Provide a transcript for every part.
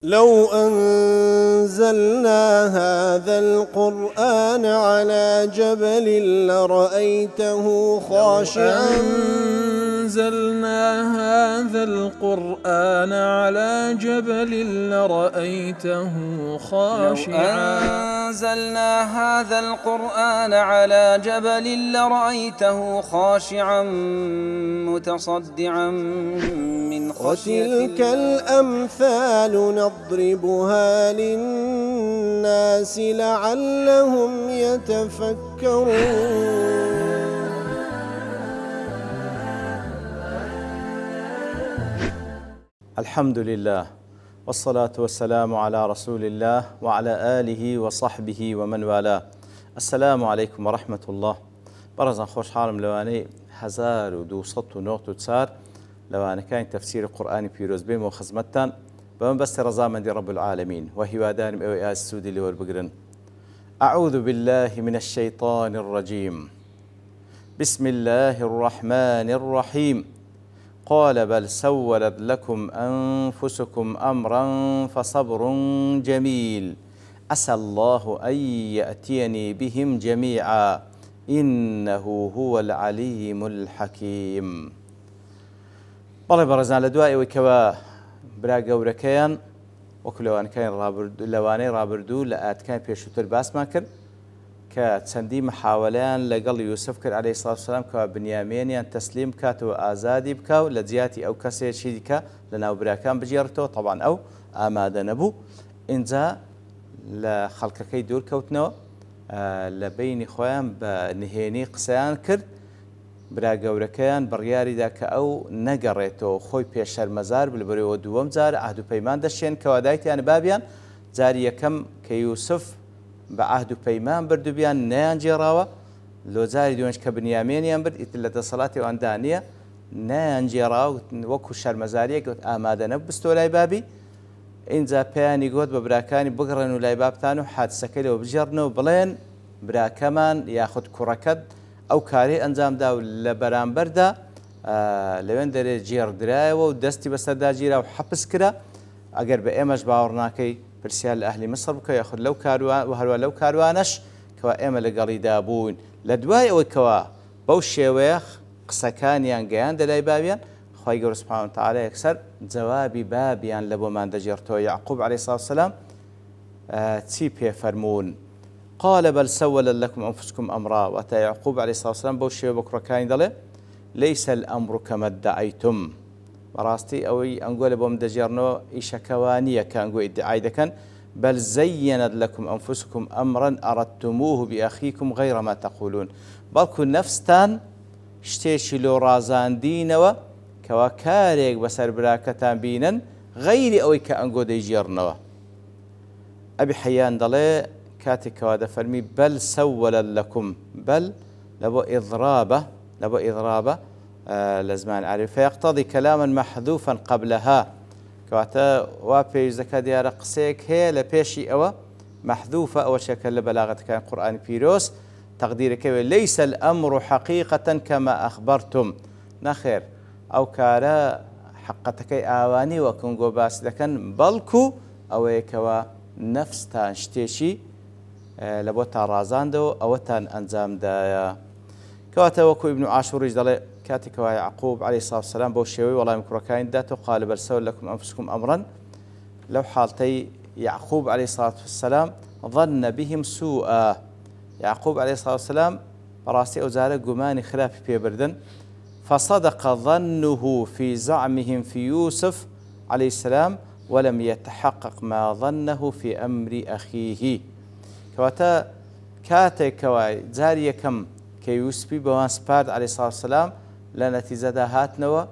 لو أنزلنا هذا القرآن على جبل لرأيته خاشعا أنزلنا هذا القرآن على جبل لرأيته خاشعا أنزلنا هذا القرآن على جبل لرأيته خاشعا متصدعا من خشية وتلك الأمثال نضربها للناس لعلهم يتفكرون. الحمد لله والصلاة والسلام على رسول الله وعلى آله وصحبه ومن والاه. السلام عليكم ورحمة الله. برزان خوش حالم لواني 1294 لواني كان تفسير القرآن بيروز بيم وخزمتان بمن بس رزامن دي رب العالمين وهي دانم اوي السودي اللي وربقرن. أعوذ بالله من الشيطان الرجيم. بسم الله الرحمن الرحيم. قال بل سولت لكم أنفسكم أمرا فصبر جميل عسى الله أن يأتيني بهم جميعا إنه هو العليم الحكيم. بەڵێ بەڕێزان لە دوای ئەوەی کەوە برا گەورەکەیان وەکو لەوانەی ڕابردوو لە ئاەتەکانی پێشووتر باسمان کرد کە چەندی محاوەلەیان لەگەڵ یوسف کرد عەلەیهی سڵاتو وسەلام کەوا بنیامینیان تەسلیم بکاتەوە ئازادی بکاو لە جیاتی ئەو کەسێکی دیکە لە ناو براکان بژێڕێتەوە. تەڵان ئەو ئامادە نەبوو. ئینجا لە خەڵکەکەی دوور کەوتنەوە لە بینی خۆیان بە نهێنی قسەیان کرد. برا گەورەکەیان بڕیاریدا کە ئەو نەگەڕێتەوە خۆی پێشەرمەزار بلبەرەوە دووەم جار عەهد و پەیمان دەشێن کەوا دایکیان بابیان جاری یەکەم کە یوسف بە عەهد و پەیمان بردوبیان نەیانجێڕاوە لۆ جاری دوێنش کە بنیامینیان برد ئیتر لە دەسەڵاتی ئەواندا نییە نەیانجێڕاوە وەکو شەرمەزاریەک ئامادە نەبستۆ لای بابی. ئینجا پێیانی گوت بە براکانی بگڕێن و لای بابتان و حادسەکەی لەوە بژێڕنەوە بڵێن براکەمان یاخود کوڕەکەت ئەو کارێ ئەنجامدا و لە بەرامبەردا لەوێن دەرێ جێڕدرایەوە و دەستی بەسەردا گیرا و حەبس کرا. ئەگەر بە ئێمەش باوەڕ ناکەی پرسیار لە ئەهلی مەسر بکە یاخود لەو کاروان و هەروە لەو کاروانەش کەوا ئێمە لەگەڵیدا بوون. لە دوای ئەوەی کەوا بەو شێوەیە قسەکانیان گەیاندە لای بابیان خی گەورە سوبحانەهو وتەعالا یەکسەر جەوابی بابیان لە بۆمان دەجێڕتەوە. یعقوب عەلەیهی سڵاتو وسەلام چی پێفەرموون؟ قال بل سولت لكم أنفسكم أمرا. وأتى يعقوب عليه الصلاة والسلام بوشي بكركاني دله ليس الأمر كما ادعيتم. براستي أوي أنقول بوم دجرنو إيشكوانية كأنقول ادعاء دكان بل زينت لكم أنفسكم أمرا أردتموه بأخيكم غير ما تقولون. بلكو نفستان شتيشي لو رازان دينوا كوكاريك بسر براكتان بينا غير أوي كأنقول ديجرنوا. أبي حيان دله كاتك هذا فرمي بل سولت لكم بل لبو إضرابة لزمان عارف فيقتضي كلاما محذوفا قبلها كواتا وابي زكاة ديار قسيك هي لبيشي أو محذوفة أو شكل بلاغة كان قرآن بيروس تقديرك ليس الأمر حقيقة كما أخبرتم نخير أو كارا حقتك آواني وكنغو باس لكن بلكو أو يكوا نفس تانشتيشي لبو تارازاندو أوتان أنزام دايا كواتا وكو ابن عاشور يجدل كاتك يعقوب عليه الصلاة والسلام بو شوي والله مكركاين داتو قال بل سول لكم أنفسكم أمرا لو حالتي يعقوب عليه الصلاة والسلام ظن بهم سوءا. يعقوب عليه الصلاة والسلام براسي أوزارة قماني خلافي بيبردن فصدق ظنه في زعمهم في يوسف عليه السلام ولم يتحقق ما ظنه في أمر أخيه. كواتا كاتي كواي جاري كم كيوسبي بوان سبارد عليه الصلاة والسلام لنتيجة هاتنوا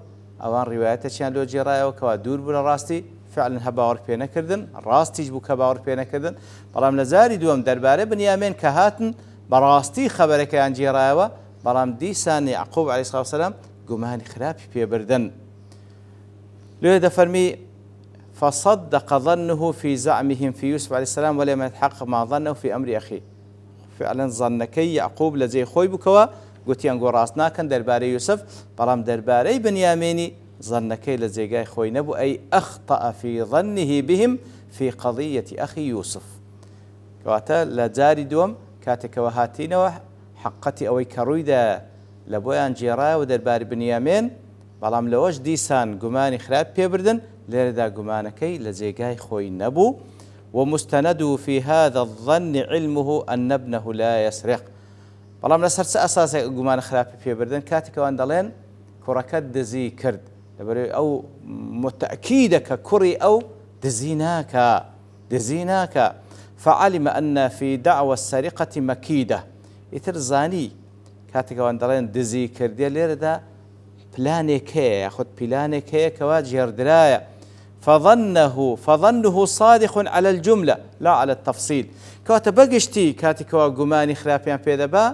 أوان رواياتشان لو جرايا وكوا دور بلا راستي فعلا هباور بينا كردن راستي جبو كباور بينا كردن برام لزاري دوام درباري بنيامين كهاتن براستي خبرك عن جرايا برام ديسان يعقوب عليه الصلاة والسلام قماني خلافي بيبردن لو هذا فرمي فصدق ظنه في زعمهم في يوسف عليه السلام ولم يتحقق ما ظنه في أمر أخيه. فعلا ظنكي يعقوب لزي خوي بكوا قلت ينقو راسنا كان درباري يوسف برام درباري بنياميني ظنكي لزي خوي نبو أي أخطأ في ظنه بهم في قضية أخي يوسف. كواتا لجاري دوم كاتك وهاتينوا حقتي أو كرويدا لبويان جيرا ودربار بنيامين بەڵام لەوەش دیسان گومانی خراپ پێبردن لێرەدا گومانەکەی لە جێگای خۆی نەبوو ومستند في هذا الظن علمه أن ابنه لا يسرق. بەڵام لەسەر چ ئەساسێک گومانە خراپی پێبردن کاتێکەوان دەڵێن کوڕەکەت دزی کرد لەبەرەوەی ئەو متأكيدە کە کوڕی ئەو دزی ناکە فعلم أن في دعوى السرقة مكيدة. ئیتر زانی کاتێکەوان دەڵێن دزی کردیە لێرەدا پلانێک هەیە یاخود پیلانێک هەیە کەوا جێردرایە فظنه صادق على الجملة لا على التفصيل. کەواتە بەگشتی کاتێکەوە گومانی خراپیان پێدەبا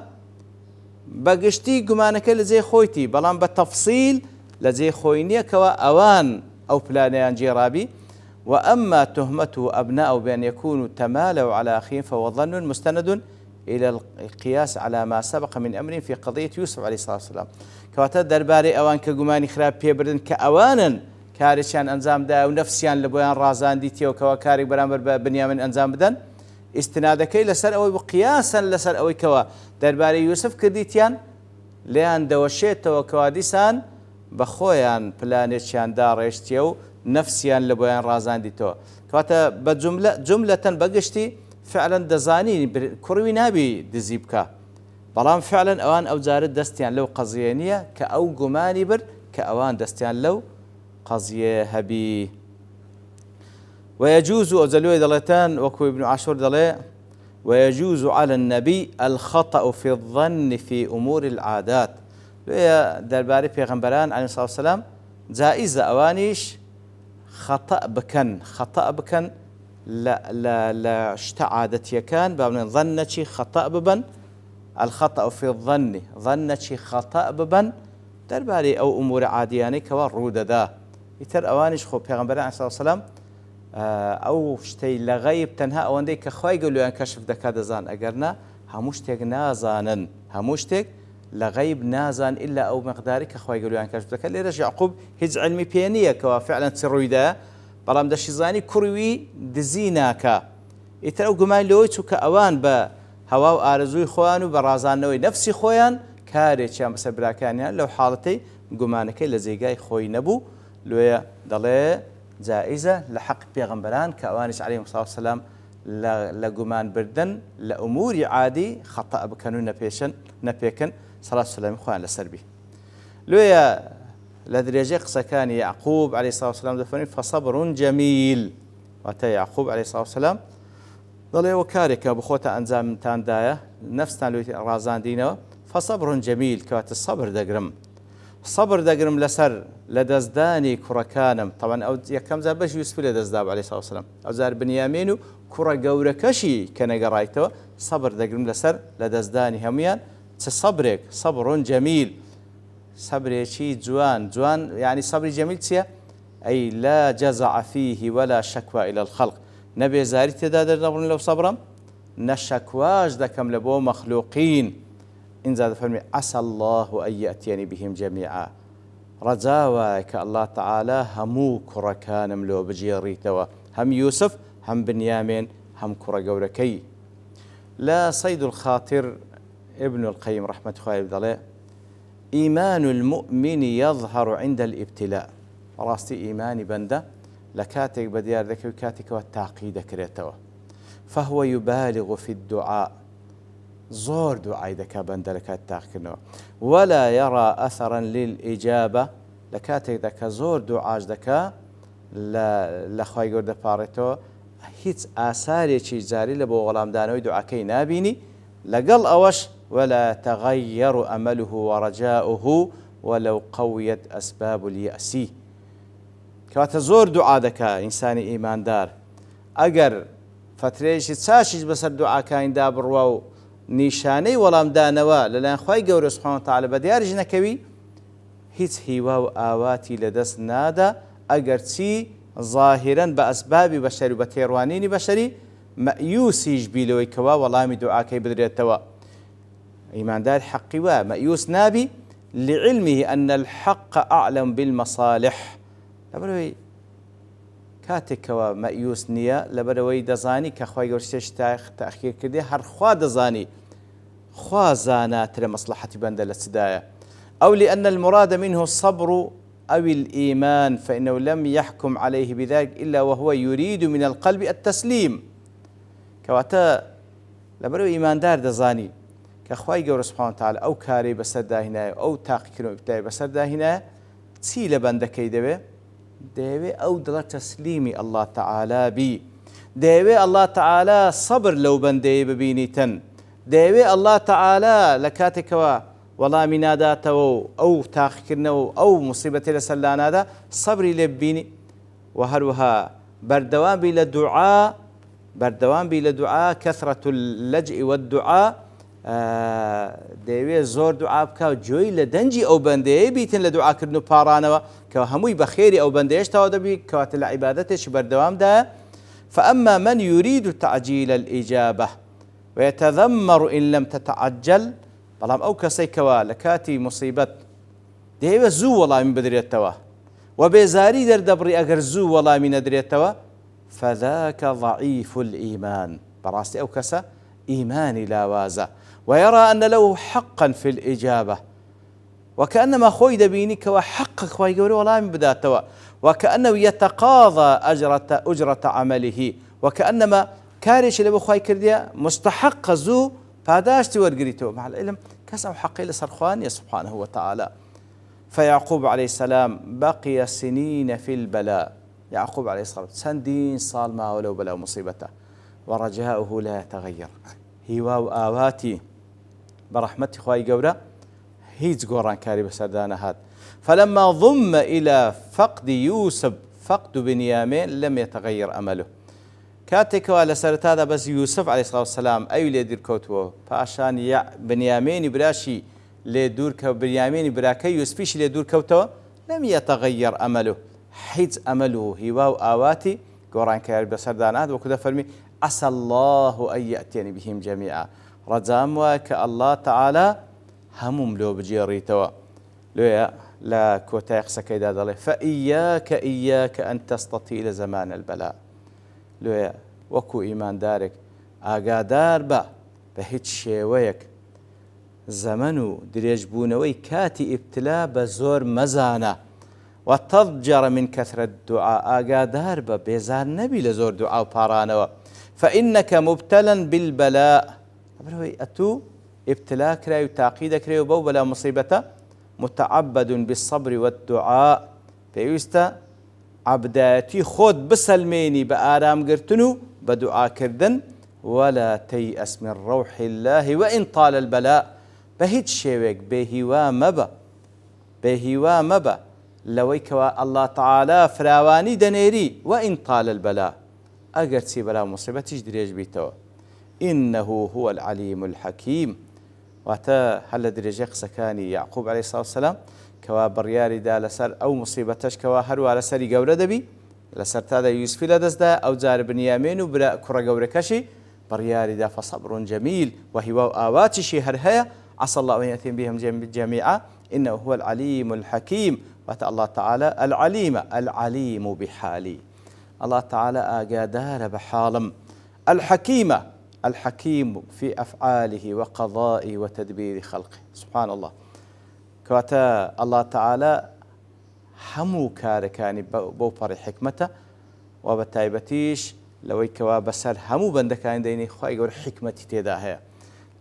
بەگشتی گومانەکە لە جێ خۆیتی بەڵام بە تەفسیل لە جێ خۆی نییە کەوە ئەوان ئەو پلانەیان جێڕابی. وأما تهمته أبناء بأن يكونوا تمالوا على أخيهم فهو ظن مستند إلى القياس على ما سبق من أمر في قضية يوسف عليه الصلاة والسلام. كواتا درباري أوان كجماني خراب بيبردن كأوانا كارشان أنزام دا ونفسيان لبويان رازان ديتي وكوا كاري برامبر بنيامين أنزام بدن استنادك لسر أوي وقياسا لسر أوي كوا درباري يوسف كديتيان لأن دوشيت وكواديسان بخويان بلانيتشان داريشتيو نفسيان لبويان رازان ديتو. كواتا جملة بقشتي فعلا دزاني كروي نابي دزيبكا بەڵام فعلا ئەوان ئەو جارە دەستیان لەو قەزیە نییە کە ئەو گومانی برد کە ئەوان دەستیان لەو قەزیە هەبی. ويجوز أزلوي دلتان وكو ابن عاشور دلي ويجوز على النبي الخطأ في الظن في أمور العادات. لويا درباري پیغمبران عليه الصلاة والسلام جائزة أوانيش خطأ بكن لا اشتعادت يكان بابن ظنتي خطأ ببن الخطأ في الظن ظنتي خطأ ببن درباري أو أمور عادياني كوا رودة دا يتر أوانيش خو پیغمبران عليه الصلاة والسلام أو شتي لغيب تنها أوان دي كخواي قولوا أن كشف دكا دزان أقرنا هموشتك نازانا هموشتك لغيب نازان إلا أو مقداري كخواي قولوا أن كشف دكا اللي رجع عقوب هج علمي بيانية كوا فعلا تسروي دا بلام داشي زاني كروي دزيناكا يتر أو قمان لويتو كأوان با هواو آرزوي خوانو برازان نوي نفسي خوان كاري چام بسبراكانيا لو حالتي قمانكي لزيقاي خوي نبو لويا دلي جائزة لحق بيغمبران كأوانش عليهم الصلاة والسلام لقمان بردن لأمور عادي خطأ بكانوا نبيكن صلاة والسلام خوان لسربي لويا لدرجة قصة كان يعقوب عليه الصلاة والسلام دفنين فصبر جميل واتى يعقوب عليه الصلاة والسلام ضلي وكارك بخوته أنزام تاندايا نفس تان رازان دينه فصبر جميل كوات الصبر دقرم صبر دقرم لسر لدزداني كركانم طبعا أو كم زار باش يوسف لدزداب عليه الصلاة والسلام أو زار بنيامين كرة قوركشي كان قرايته صبر دقرم لسر لدزداني هميان تصبرك صبر جميل صبر شيء جوان يعني صبر جميل تسيا أي لا جزع فيه ولا شكوى إلى الخلق نبي زاري تدادر نبرن لو صبرم نشكواج دكم لبو مخلوقين إن زاد فرمي عسى الله أن يأتيني بهم جميعا رجاواك الله تعالى همو كركانم لو بجيريتوا هم يوسف هم بنيامين هم كرة قوركي لا صيد الخاطر ابن القيم رحمة الله عليه إيمان المؤمن يظهر عند الابتلاء راستي إيماني بنده لكاتك بديار ذكي وكاتك والتعقيد كريتوا فهو يبالغ في الدعاء زور دعاء ذكا بنده لكاتك ولا يرى أثرا للإجابة لكاتك ذكا زور دعاء ذكا لخواي قرد باريتو هيت آثاري شي جاري لبو غلام دانوي دعاكي نابيني لقل أوش ولا تغير أمله ورجاؤه ولو قويت أسباب اليأس كواتا زور دعاء دكا إنساني إيمان دار أجر فتريش تساشيش بسر دعاء كاين دابر واو نيشاني ولام دانوا للان خواي قوري سبحانه وتعالى بديار جنكوي هيت هيواو آواتي لدس نادا أجر تي ظاهرا بأسباب بشري وبتيروانين بشري مأيوسي جبيلوي كوا والله دعاء كي بدريت توا إيمان دار حقي ومأيوس نابي لعلمه أن الحق أعلم بالمصالح کاتێکەوە مەئیوس نییە لەبەرەوەی دەزانی کە خوای گەورە شتێکی تاخیر کردێ هەرخوا دەزانی خوا زاناترە مەصلحەتی بەندە لە چدایە أو لأن المراد منه الصبر أو الإيمان فإنه لم يحكم عليه بذلك إلا وهو يريد من القلب التسليم كواتا لبرو إيمان دار دزاني كخواي قول سبحانه وتعالى أو كاري بسردا هنا أو تاقي كرم ابتاعي بسردا هنا تسي لبندكي ديوي أو دل تسليمي الله تعالى بي ديوي الله تعالى صبر لو بندي ببينيتن ديوي الله تعالى لكاتك والله من ناداته أو تاخكرنه أو مصيبة لسلان هذا صبري لبيني وهروها بردوان بلا دعاء كثرة اللجء والدعاء دەیەوێت زۆر دوعا بکە و جۆی لە دەنجی ئەو بەندەیە بیتن لە دوعاکردن و پاڕانەوە کە هەمووی بەخێری ئەو بەندەیەش تەواو دەبی کەواتە لە عیبادەتێکی بەردەوامدایە. فأما من يريد تعجيل الإجابة ويتذمر إن لم تتعجل بەڵام ئەو کەسەی کەوا لە کاتی مصیبەت دەیەوێت زوو وەڵامی بدرێتەوە و بێزاری دەردەبڕی ئەگەر زوو وەڵامی نەدرێتەوە فذاك ضعيف الإيمان بەڕاستی ئەو کەسە إيماني لاوازە ويرى أن له حقا في الإجابة وكأنما خوي دبيني كوا حق خوي قولي والله من بداتوا وكأنه يتقاضى أجرة عمله وكأنما كارش اللي بخوي كرديا مستحق زو فاداشتي ورقريتو مع العلم كسب حقي لصرخوان سبحانه وتعالى. فيعقوب عليه السلام بقي سنين في البلاء يعقوب عليه الصلاة والسلام سندين صال ما ولو بلا مصيبته ورجاؤه لا يتغير هیوا و ئاواتی بەڕەحمەتی خوای گەورە هیچ گۆڕانکاری بەسەردانە هات. فلما ضم إلى فقد يوسف فقد بنيامين لم يتغير أمله کاتێکەوە لە سەرەتادا بەس یوسف عليه الصلاة والسلام ئەوی لێ دوورکەوتووە پاشان بنیامێنی براشی لێ دوورکە بنیامێنی براکە یوسفیشی لێ دوورکەوتەوە لم يتغير أمله هیچ ئەمەل و هیوا و ئاواتی گۆڕانکاری بەسەردانە هات وەکو دەفەرمی عسى الله أن يأتيني بهم جميعا رجام وك الله تعالى همم لو بجيريتوا لويا لا كوتايق سكيدا دالي فإياك أن تستطيل زمان البلاء لويا وكو إيمان دارك ئاگادار بە هیچ شێوەیەک زمن درێژ بوونەوەی کاتی ئیبتلا بە زۆر مەزانە وتضجر من كثرة الدعاء ئاگادار بە بێزار نەبی لە زۆر دوعا و پاڕانەوە فإنك مبتلا بالبلاء أتو ابتلاء كراي وتعقيد كراي وبو بلا مصيبة متعبد بالصبر والدعاء فيستا عبداتي خود بسلميني بآرام قرتنو بدعاء كردن ولا تيأس من روح الله وإن طال البلاء بهيج شيوك بهوا مبا لويك الله تعالى فراواني دنيري وإن طال البلاء أجرتي بلا مصيبة تجدريج بيتو إنه هو العليم الحكيم واتا هل درجة سكاني يعقوب عليه الصلاة والسلام كوا برياري دا لسر أو مصيبتش كوا هرو على سري قورة دبي لسر تادا يوسف لدز دا أو زار بنيامين وبرا كرة قورة كشي برياري دا فصبر جميل وهو آواتشي هرهية عسى الله أن يأتي بهم جميعا إنه هو العليم الحكيم واتا الله تعالى العليم بحالي الله تعالى آقادار بحالم الحكيم في أفعاله وقضائه وتدبير خلقه سبحان الله كواتا الله تعالى همو كاركاني بوبر حكمته وبتايبتيش لوي كوا بسر همو بندكان ديني خواهي يقول حكمتي تيداها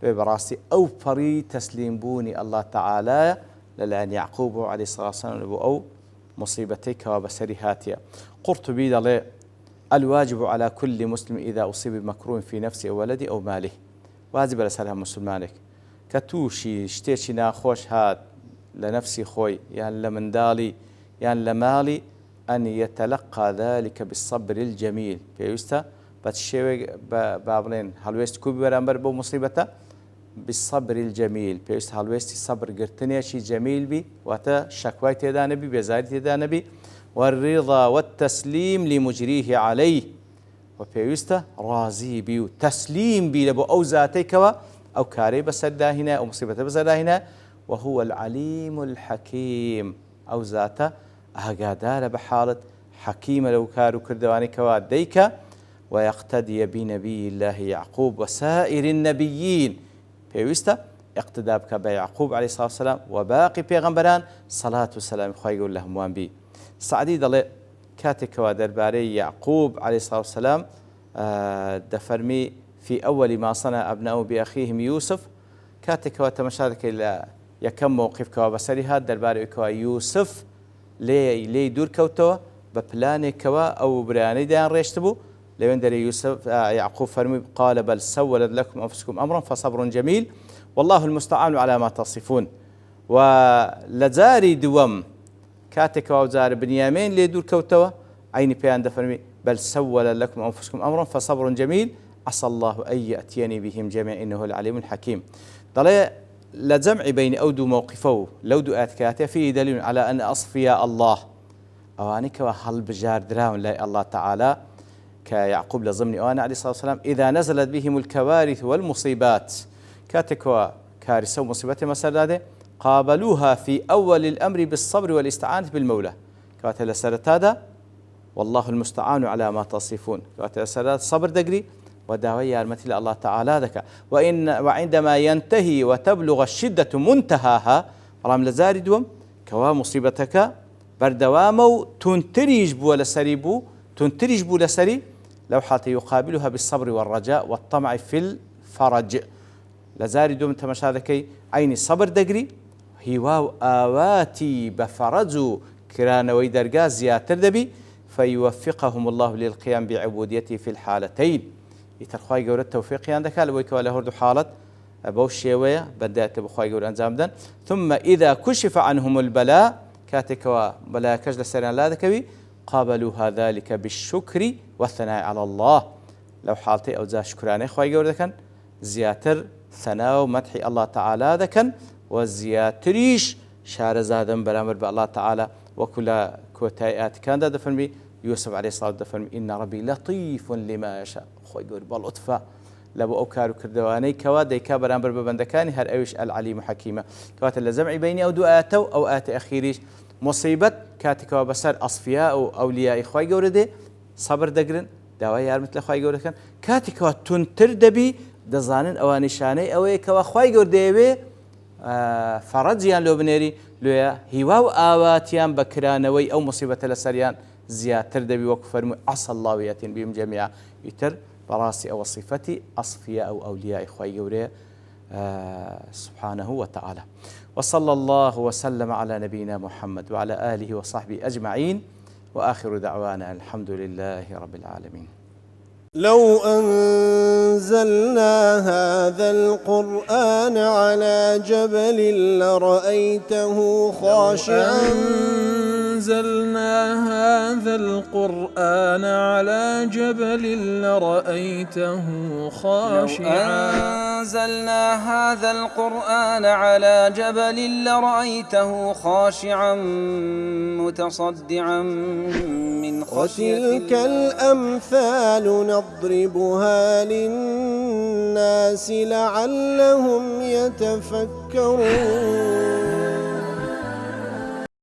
لوي براسي أو فري تسليم بوني الله تعالى للأن يعقوب عليه الصلاة والسلام أو مصيبتي كوا بسري هاتيا قرطبي دالي الواجب على كل مسلم إذا أصيب بمكروه في نفسه أو ولده أو ماله واجب لسالها مسلمانك كتوشي شتيشي ناخوش هاد لنفسي خوي يعني لمندالي يعني لمالي أن يتلقى ذلك بالصبر الجميل في يستا بتشوي بابلين هالويست كوبي برامبر بو مصيبته بالصبر الجميل في يستا هالويست صبر قرتني شي جميل بي واتا شكواي تيدا نبي بزايد تيدا نبي والرضا والتسليم لمجريه عليه وبيوستا راضي بي تسليم بي لبو أو ذاتيك أو كاري بسردا هنا أو مصيبة بسردا هنا وهو العليم الحكيم أو ذاته أهقادار بحالة حەکیمە لەو کار و کردوانی کەوا دەیکە ويقتدي بنبي الله يعقوب وسائر النبيين پێویستە اقتدا بکە بە یعقوب عليه الصلاة والسلام وباقي پێغەمبەران صلاة وسلام خوای گەورە لە هەمووان بی. سعدی دەڵێ کاتێکەوە دەربارەی یعقوب عليه الصلاة والسلام دەفەرمی في أول ما صنع أبناؤه بأخيهم يوسف کاتێکەوە تەمەشا دەکەی لە یەکەم مووقیفکەوە بەسەری هات دەربارەوەیکەوە یوسف لێی دوور کەوتەوە بە پلانێکەوە ئەو برانەی دایان ڕێشت بوو لەوێن دەرێ یوسف یعقوب فەرمووی قال بل سولت لكم أنفسكم أمرا فصبر جميل والله المستعان على ما تصفون. ولە جاری دووەم کاتێکەوە جارە بنیامین لێ دوور کەوتەوە عینی پێیان دەفەرمی بل سولت لكم أنفسكم أمرا فصبر جميل عسى الله أن يأتيني بهم جميعا إنه العليم الحكيم. دەڵێ لە جەمعی بین ئەو دوو مووقیفە و لەو دوو ئاەتکاتێ فيه دلیل على أن أصفياء الله ئەوانەی کەوا هەڵبژاردراون لای الله تعالى كيعقوب لضمن أوان عليه الصلاة والسلام إذا نزلت بهم الكوارث والمصيبات كاتكوا كارثة ومصيبة مسألة قابلوها في أول الأمر بالصبر والاستعانة بالمولى كاتل سرتادا والله المستعان على ما تصفون كاتل سرت صبر دقري وداوية مثل الله تعالى ذكا وعندما ينتهي وتبلغ الشدة منتهاها رام لزاردهم كوا مصيبتك بردوامو تنترج بو لسريبو تنترج بو لسري لو حتى يقابلها بالصبر والرجاء والطمع في الفرج لزاري دوم تمشاذكي عيني صبر دقري هواو آواتي بفرجو كرانوي درقا زياتر دبي فيوفقهم الله للقيام بعبوديته في الحالتين يترخواي قورة التوفيق عندك لويك ولا هردو حالة أبو الشيوية بدأت بخواي قورة أنزامدا ثم إذا كشف عنهم البلاء كاتك بلاء كجل سريان لا ذكبي قابلوها ذلك بالشكر والثناء على الله لو حالتي أو ذا شكراني خواهي قول ذكن زياتر ثناء ومدح الله تعالى ذكن وزياتريش شار زادن برامر بالله تعالى وكل كوتايات كان دا دفن يوسف عليه الصلاة والسلام إن ربي لطيف لما يشاء خواهي قول باللطفة لبو أوكارو كردواني كوا ديكا برامبر ببندكاني هر أوش العليم حكيمة كوات اللزمعي بيني أو دعاتو أو آت أخيريش مصيبة كاتكوا بسر أصفياء أو أولياء إخوة جوردة صبر دقرن دواء مثل إخوة جوردة كاتكوا تنتر دبي دزانن أو نشاني أو إخوة إخوة جوردة فرجيان لو بنيري لويا هواو آواتيان بكرانوي أو مصيبة لسريان زياتر دبي وكفرمو عسى الله وياتين بهم جميعا يتر براسي أو صفتي أصفياء أو أولياء إخوة جوردة سبحانه وتعالى. وصلى الله وسلم على نبينا محمد وعلى آله وصحبه أجمعين وآخر دعوانا الحمد لله رب العالمين. لو أنزلنا هذا القرآن على جبل لرأيته خاشعا أنزلنا هذا القرآن على جبل لرأيته خاشعا أنزلنا هذا القرآن على جبل لرأيته خاشعا متصدعا من خشية الله. وتلك الأمثال نضربها للناس لعلهم يتفكرون.